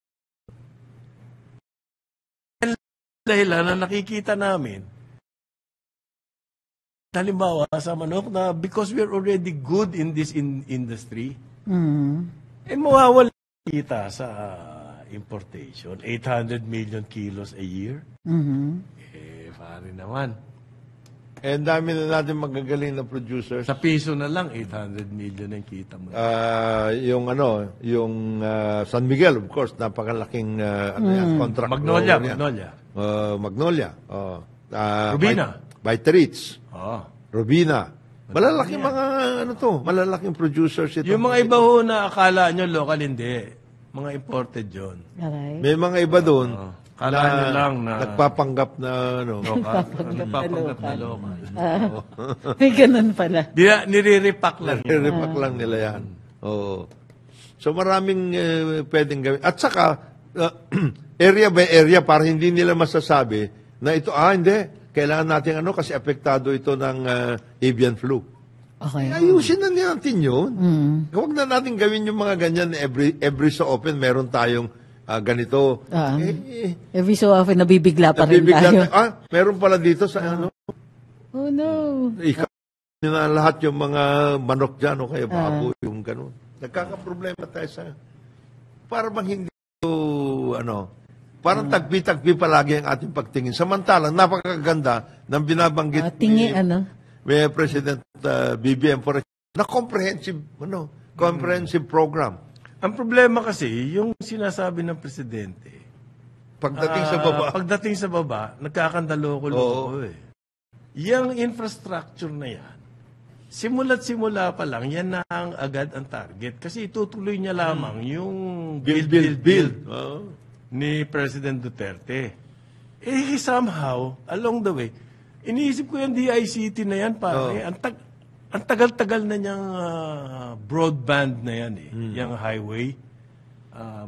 dahilan na nakikita namin, halimbawa sa manok na because we're already good in this industry, mawawala kita sa importation. 800 million kilos a year. Pare naman. Dami na natin magagaling na producers. Sa piso na lang, 800 million ang kita mo. Yung San Miguel, of course, napakalaking contract. Magnolia. Magnolia. Rubina. Viterits. Rubina. Malalaking producers ito. Yung mga iba ho na akala nyo local, hindi. Mga imported yun. Alright. May mga iba doon Akala nyo lang na nagpapanggap na nagpapanggap na local. May ganun pala. Nire-repack lang. Repack lang nila yan. Oo. So maraming pwedeng gawin. At saka, area by area, para hindi nila masasabi na ito, hindi. Kailangan natin kasi apektado ito ng avian flu. Okay. Ayusin na natin yun. Huwag na natin gawin yung mga ganyan. Every so often, meron tayong ganito. Every so often, nabibigla pa rin tayo. Meron pala dito sa Oh, no. Ikaw na lahat yung mga manok dyan o kaya baboy, yung gano'n. Nagkakaproblema tayo sa... Para bang hindi parang tagpi-tagpi palagi ang ating pagtingin. Samantalang, napakaganda ng binabanggit may President BBM for na comprehensive program. Ang problema kasi, yung sinasabi ng Presidente, pagdating sa baba, nagkakandaloko-loko eh. Yung infrastructure na yan, simula't simula pa lang, yan na agad ang target. Kasi itutuloy niya lamang yung build ni President Duterte. Somehow, along the way, iniisip ko yung DICT na yan, pare. Ang tagal-tagal na niyang broadband na yan eh. Yung highway.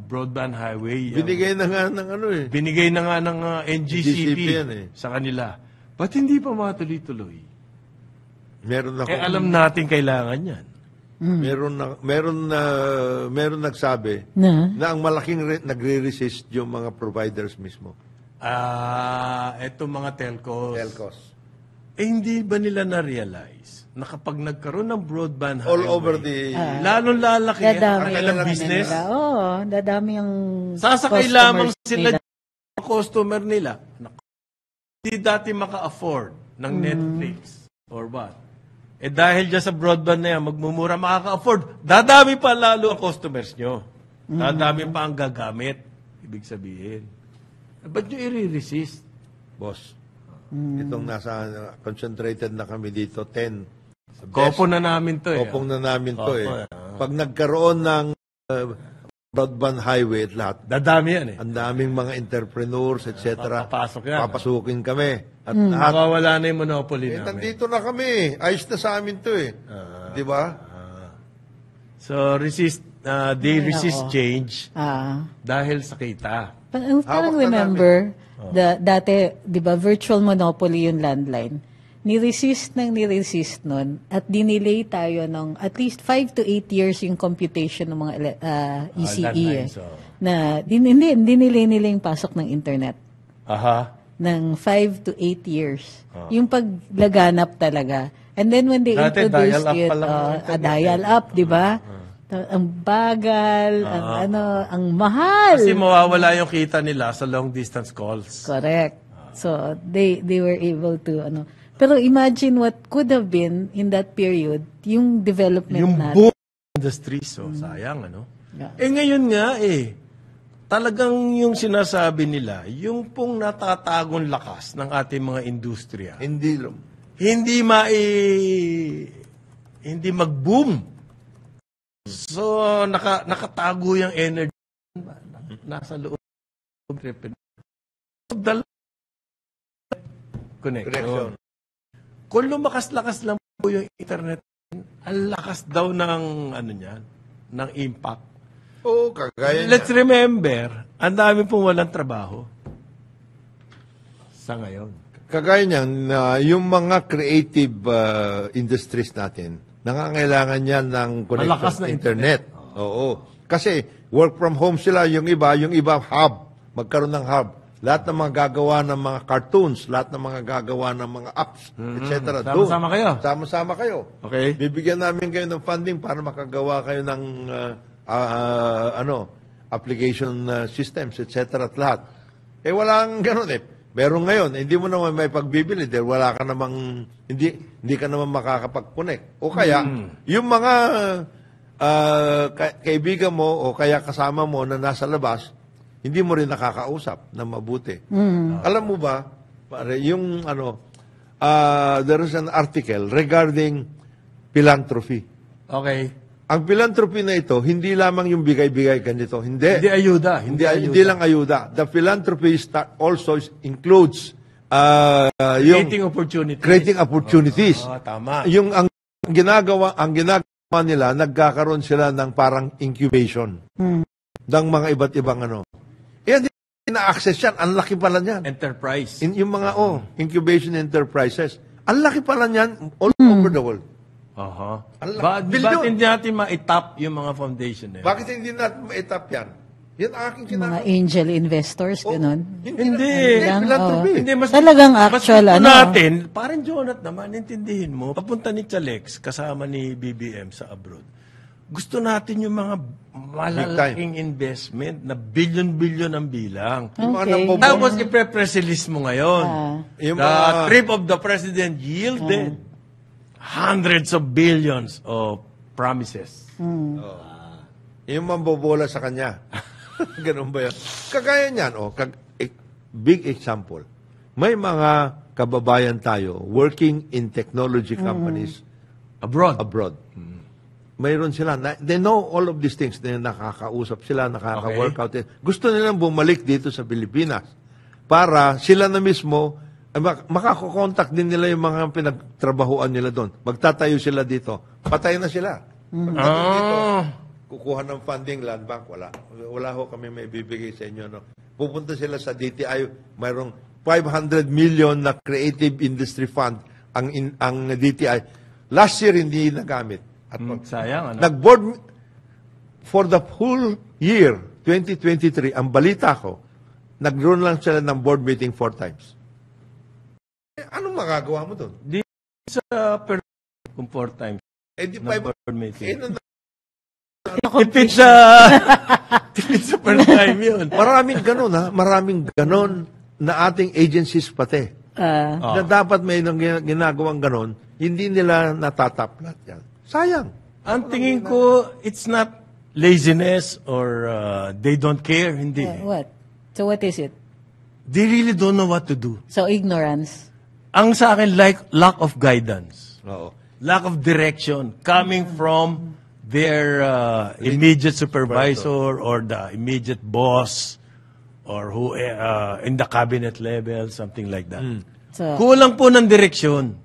Broadband highway. Binigay na nga ng Binigay na nga ng NGCP yan sa kanila. Ba't hindi pa matuloy-tuloy? Meron alam natin kailangan yan. Meron nagsabi na ang malaking nagre-resist yung mga providers mismo. Eto mga telcos. Hindi ba nila na-realize na kapag nagkaroon ng broadband all highway, over the... lalong lalaki ang kanilang business? Dadami ang sasakay lamang sila ang customer nila. Hindi dati maka-afford ng Netflix or what. Dahil dyan sa broadband na yan, magmumura makaka-afford, dadami pa lalo ang customers nyo. Dadami pa ang gagamit. Ibig sabihin. Ba't nyo i-resist? Boss, itong concentrated na kami dito, 10. Kopo na namin to Kopong na namin to Pag nagkaroon ng broadband highway at lahat, dadami yan ang daming mga entrepreneurs, etc. Papasok yan. Papasukin kami. At makawala na yung monopoly namin. Nandito na kami. Ayos na sa amin to Di ba? So, they resist change dahil sa kita. Parang remember, dati, di ba, virtual monopoly yung landline. Niresist nun at dinelay tayo ng at least 5 to 8 years yung computation ng mga ECE. Dinelay nila yung pasok ng internet. Ng 5 to 8 years. Yung paglaganap talaga. And then when they introduced it, dial-up, di ba? Ang bagal, ang mahal. Kasi mawawala yung kita nila sa long distance calls. Correct. So they were able to pero imagine what could have been in that period yung development natin. Yung boom industry, so sayang ngayon nga talagang yung sinasabi nila, yung pong natatagong lakas ng ating mga industriya. Hindi mag-boom. So, nakatago yung energy nasa loob. Connection. Kung lumakas-lakas lang po yung internet, ang lakas daw ng ng impact. Kagaya Let's remember, ang dami pong walang trabaho sa ngayon. Kagaya niyan, yung mga creative industries natin, nangangailangan yan ng connection na internet. Oo. Kasi work from home sila, yung iba hub. Magkaroon ng hub. lahat ng mga gagawa ng mga cartoons, lahat ng mga gagawa ng mga apps, etc. Sama-sama kayo. Sama-sama kayo. Okay. Bibigyan namin kayo ng funding para makagawa kayo ng application systems, etc. at lahat. Walang ganun eh. Meron ngayon, hindi mo naman may pagbibili dahil wala ka namang, hindi ka naman makakapag-connect. O kaya, yung mga kaibigan mo o kaya kasama mo na nasa labas, hindi mo rin nakakausap na mabuti. Alam mo ba, pare, yung there is an article regarding philanthropy. Okay. Ang philanthropy na ito, hindi lamang yung bigay-bigay ganito. Hindi. Hindi ayuda. Hindi lang ayuda. The philanthropy also includes Creating opportunities. Creating opportunities. Tama. Yung ang ginagawa nila, nagkakaroon sila ng parang incubation. Ng mga iba't ibang Yan, na-access yan. Ang laki pala niyan. Enterprise. Yung mga, incubation enterprises. Ang laki pala niyan all over the world. Ba't hindi natin ma-tap yung mga foundation na yun? Bakit hindi natin ma-tap yan? Yan ang aking Mga angel investors, ganun. Hindi. Talagang actual, natin, parang Jonat naman, intindihin mo, papunta ni Chalex, kasama ni BBM sa abroad. Gusto natin yung mga malalaking investment na billion-billion ang bilang. Okay. Tapos ipre-press release mo ngayon. The trip of the president yielded hundreds of billions of promises. Yung mambobola sa kanya. Ganun ba yan? Kagaya niyan, big example. May mga kababayan tayo working in technology companies abroad. Mayroon sila. They know all of these things. Nakakausap sila, nakaka-workout. Gusto nilang bumalik dito sa Pilipinas para sila na mismo makakokontak din nila yung mga pinagtrabahuan nila doon. Magtatayo sila dito. Patay na sila. Dito, kukuha ng funding, land bank, wala. Wala ho kami may bibigay sa inyo. Pupunta sila sa DTI, mayroong 500 million na Creative Industry Fund ang DTI. Last year, hindi nagamit. At sayang, nag-board for the whole year, 2023, ang balita ko, nag-run lang sila ng board meeting 4 times. Anong magagawa mo doon? Di sa kung 4 times. Di na board meeting. Tipid sa per time yun. Maraming ganun, Maraming ganun na ating agencies pati. Na dapat may ginagawang ganun, hindi nila natataplat yan. Sayang. Ang tingin ko, it's not laziness or they don't care. Hindi. What? So what is it? They really don't know what to do. So ignorance. Ang sa akin, lack of guidance. Oo. Lack of direction coming from their immediate supervisor or the immediate boss or who in the cabinet level, something like that. So, Kulang po ng direksyon.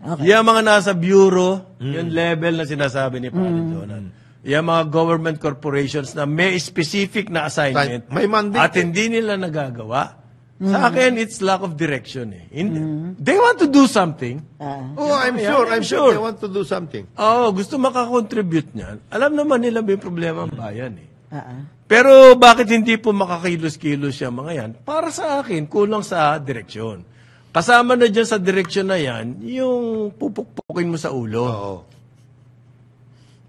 okay. Yung mga nasa bureau, yung level na sinasabi ni Padre Jonan. Yung mga government corporations na may specific na assignment May mandate. at hindi nila nagagawa. Sa akin, it's lack of direction. They want to do something. I'm sure they want to do something. Gusto makakontribute niyan. Alam naman nila may problema ang bayan. Pero bakit hindi po makakilos-kilos yung mga yan? Para sa akin, kulang sa direksyon. Kasama na dyan sa direksyon na yan, yung pupukpukin mo sa ulo. Oo.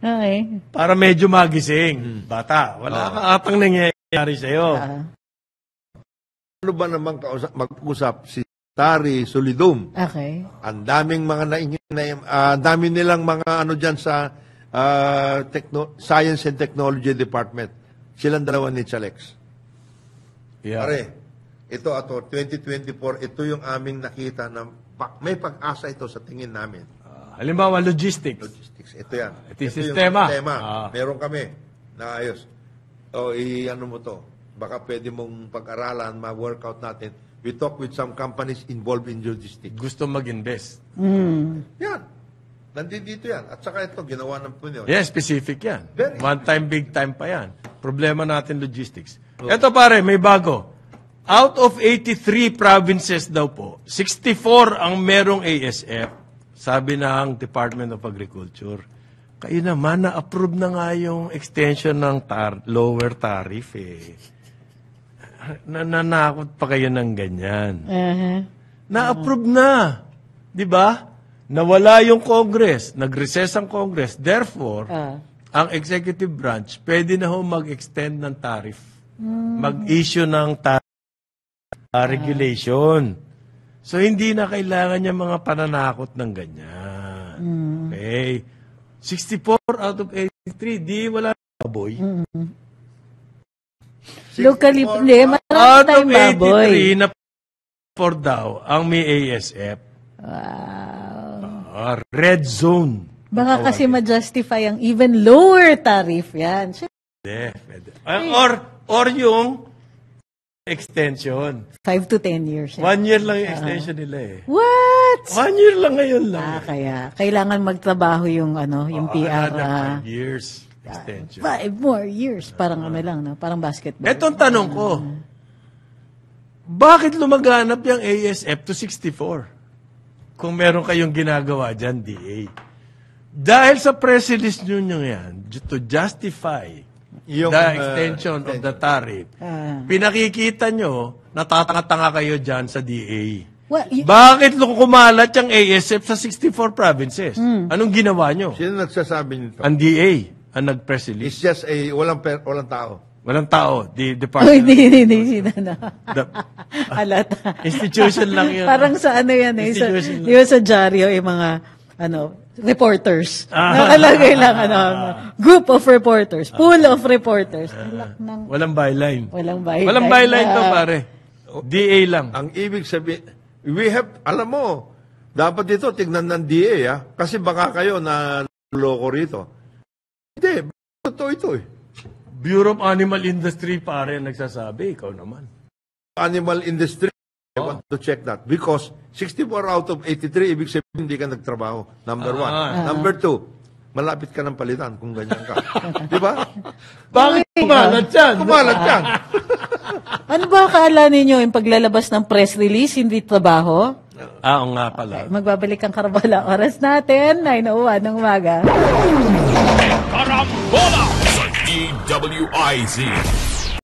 Okay. Para medyo magising. Bata, wala kang atang nangyayari sa'yo. Ano ba naman mag-usap si Tari Solidum? Okay. Ang daming mga dami nilang mga diyan sa Science and Technology Department. Silang dalawa ni Chalex. Yeah. Pare, ito 2024, ito yung aming nakita na may pag-asa ito sa tingin namin. Halimbawa, logistics. Ito yan. Ito yung sistema. Meron kami na ayos. Ano mo to? Baka pwede mong pag-aralan, ma-workout natin. We talk with some companies involved in logistics. Gusto mag-invest. Yan. Nandito yan. At saka ito, ginawa ng Pinoy. Yeah, specific yan. Very One time, big time pa yan. Problema natin logistics. Ito pare, may bago. Out of 83 provinces daw po, 64 ang merong ASF, sabi ng Department of Agriculture. Kayo naman, na-approve na nga yung extension ng lower tariff nananakot pa kayo ng ganyan. Uh-huh. Na-approve na. Di ba? Nawala yung Congress. Nag-recess ang Congress. Therefore, ang executive branch, pwede na ho mag-extend ng tariff. Mag-issue ng regulation. So, hindi na kailangan niya mga pananakot ng ganyan. Okay. 64 out of 83, di wala na baboy. Locally, hindi, marami Out of tayong baboy. 83 na 4 daw ang may ASF. Wow. Red zone. Baka kasi ma-justify ang even lower tariff yan. Pwede. Or yung extension. 5 to 10 years. 1 year lang yung extension nila eh. What? 1 year lang ngayon lang. Kaya kailangan magtrabaho yung yung PR. Another 5 years extension. 5 more years. Parang lang, no? Parang basketball. Etong tanong ko, bakit lumaganap yung ASF to 64? Kung meron kayong ginagawa dyan, DA. Dahil sa press release nyo yan, to justify Yung, the extension of the tariff, pinakikita nyo, natatanga-tanga kayo dyan sa DA. Bakit kumalat yung ASF sa 64 provinces? Anong ginawa nyo? Sino nagsasabi nito? Ang DA, ang nag-press release. It's just walang tao. Walang tao. The Oh, department. hindi na. Halata. Institution lang yun. Parang sa yan eh. Institution Di ba sa dyaryo, yung mga, reporters. Nakalagay lang, group of reporters, pool of reporters. Walang byline. Walang byline. Walang byline to, pare. DA lang. Ang ibig sabihin, alam mo, dapat dito tignan ng DA, kasi baka kayo na loko rito. Hindi, totoo ito eh. Bureau of Animal Industry, pare, nagsasabi. Ikaw naman. Animal industry, I want to check that. Because 64 out of 83, ibig sabihin hindi ka nagtrabaho. Number 1. Number 2, malapit ka ng palitan kung ganyan ka. Di ba? Bakit kumalat yan? Kumalat yan. Ano ba akala ninyo yung paglalabas ng press release, hindi trabaho? Oo nga pala. Magbabalik ang Karambala. Oras natin, 9:01 ng umaga. Karambola sa DWIZ.